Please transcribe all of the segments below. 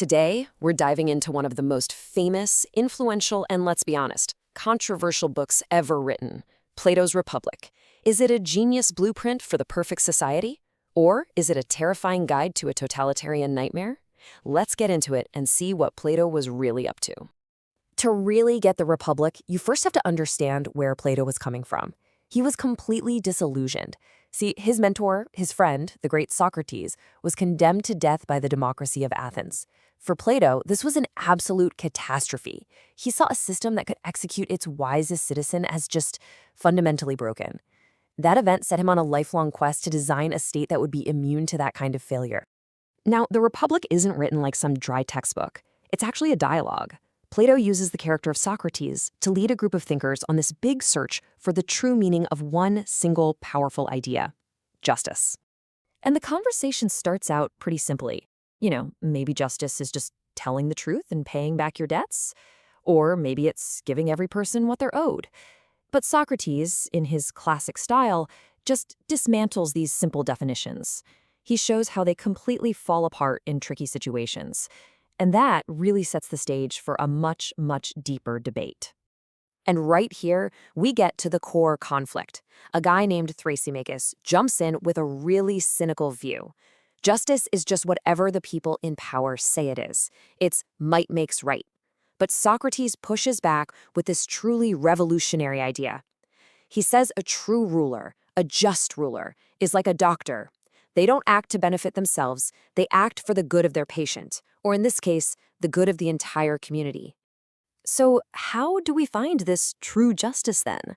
Today, we're diving into one of the most famous, influential, and let's be honest, controversial books ever written, Plato's Republic. Is it a genius blueprint for the perfect society? Or is it a terrifying guide to a totalitarian nightmare? Let's get into it and see what Plato was really up to. To really get the Republic, you first have to understand where Plato was coming from. He was completely disillusioned. See, his mentor, his friend, the great Socrates, was condemned to death by the democracy of Athens. For Plato, this was an absolute catastrophe. He saw a system that could execute its wisest citizen as just fundamentally broken. That event set him on a lifelong quest to design a state that would be immune to that kind of failure. Now, the Republic isn't written like some dry textbook. It's actually a dialogue. Plato uses the character of Socrates to lead a group of thinkers on this big search for the true meaning of one single powerful idea: justice. And the conversation starts out pretty simply. Maybe justice is just telling the truth and paying back your debts, or maybe it's giving every person what they're owed. But Socrates, in his classic style, just dismantles these simple definitions. He shows how they completely fall apart in tricky situations. And that really sets the stage for a much, much deeper debate. And right here, we get to the core conflict. A guy named Thrasymachus jumps in with a really cynical view. Justice is just whatever the people in power say it is. It's might makes right. But Socrates pushes back with this truly revolutionary idea. He says a true ruler, a just ruler, is like a doctor. They don't act to benefit themselves, they act for the good of their patient, or in this case, the good of the entire community. So how do we find this true justice then?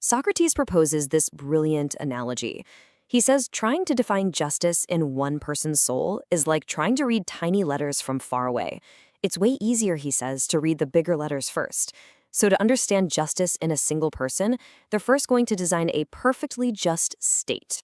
Socrates proposes this brilliant analogy. He says trying to define justice in one person's soul is like trying to read tiny letters from far away. It's way easier, he says, to read the bigger letters first. So to understand justice in a single person, they're first going to design a perfectly just state.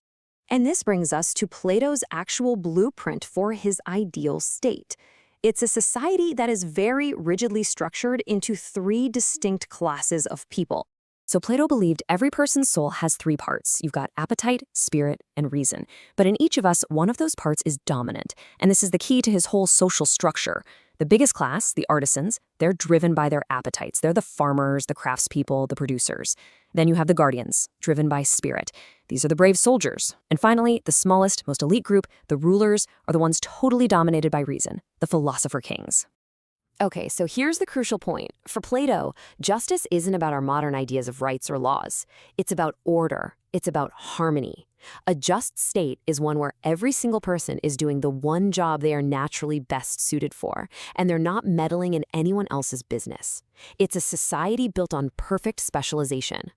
And this brings us to Plato's actual blueprint for his ideal state. It's a society that is very rigidly structured into three distinct classes of people. So Plato believed every person's soul has three parts. You've got appetite, spirit, and reason. But in each of us, one of those parts is dominant. And this is the key to his whole social structure. The biggest class, the artisans, they're driven by their appetites. They're the farmers, the craftspeople, the producers. Then you have the guardians, driven by spirit. These are the brave soldiers. And finally, the smallest, most elite group, the rulers, are the ones totally dominated by reason, the Philosopher Kings. Okay, so here's the crucial point. For Plato, justice isn't about our modern ideas of rights or laws. It's about order. It's about harmony. A just state is one where every single person is doing the one job they are naturally best suited for, and they're not meddling in anyone else's business. It's a society built on perfect specialization.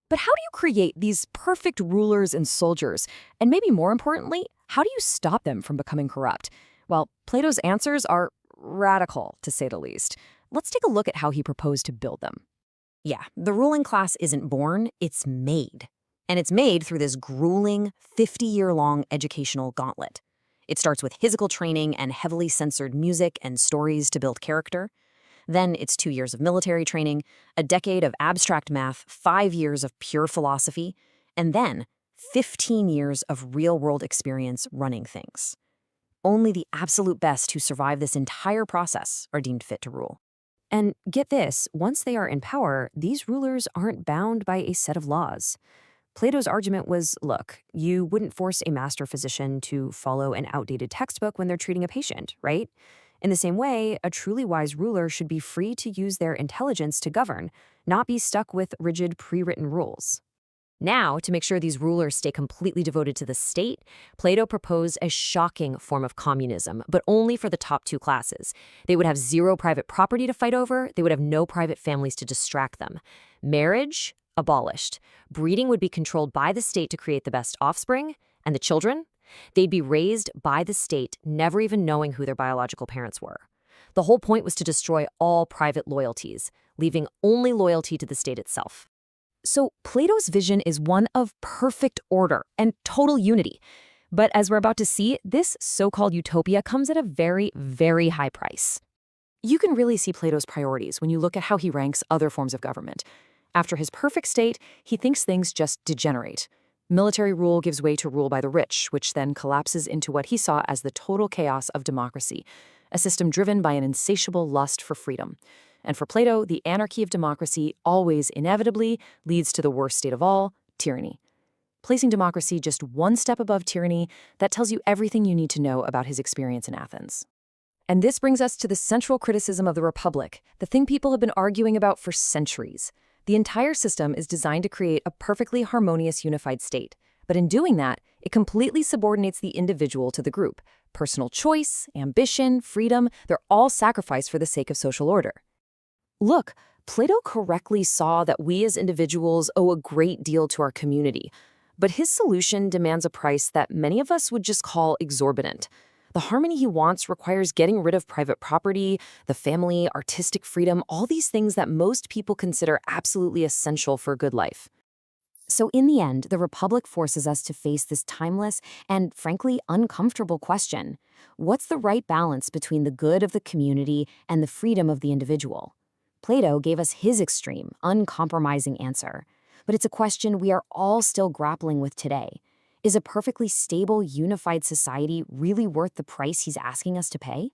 But how do you create these perfect rulers and soldiers? And maybe more importantly, how do you stop them from becoming corrupt? Well, Plato's answers are radical, to say the least. Let's take a look at how he proposed to build them. Yeah, the ruling class isn't born, it's made. And it's made through this grueling, 50-year-long educational gauntlet. It starts with physical training and heavily censored music and stories to build character. Then it's 2 years of military training, a decade of abstract math, 5 years of pure philosophy, and then 15 years of real-world experience running things. Only the absolute best who survive this entire process are deemed fit to rule. And get this, once they are in power, these rulers aren't bound by a set of laws. Plato's argument was, look, you wouldn't force a master physician to follow an outdated textbook when they're treating a patient, right? In the same way, a truly wise ruler should be free to use their intelligence to govern, not be stuck with rigid pre-written rules. Now, to make sure these rulers stay completely devoted to the state, Plato proposed a shocking form of communism, but only for the top two classes. They would have zero private property to fight over, they would have no private families to distract them. Marriage, abolished. Breeding would be controlled by the state to create the best offspring, and the children? They'd be raised by the state, never even knowing who their biological parents were. The whole point was to destroy all private loyalties, leaving only loyalty to the state itself. So Plato's vision is one of perfect order and total unity. But as we're about to see, this so-called utopia comes at a very, very high price. You can really see Plato's priorities when you look at how he ranks other forms of government. After his perfect state, he thinks things just degenerate. Military rule gives way to rule by the rich, which then collapses into what he saw as the total chaos of democracy. a system driven by an insatiable lust for freedom. And for Plato, the anarchy of democracy always inevitably leads to the worst state of all, tyranny. Placing democracy just one step above tyranny, that tells you everything you need to know about his experience in Athens. And this brings us to the central criticism of the Republic, the thing people have been arguing about for centuries. The entire system is designed to create a perfectly harmonious, unified state. But in doing that, it completely subordinates the individual to the group. Personal choice, ambition, freedom, they're all sacrificed for the sake of social order. Look, Plato correctly saw that we as individuals owe a great deal to our community. But his solution demands a price that many of us would just call exorbitant. The harmony he wants requires getting rid of private property, the family, artistic freedom, all these things that most people consider absolutely essential for a good life. So in the end, the Republic forces us to face this timeless and, frankly, uncomfortable question. What's the right balance between the good of the community and the freedom of the individual? Plato gave us his extreme, uncompromising answer. But it's a question we are all still grappling with today. Is a perfectly stable, unified society really worth the price he's asking us to pay?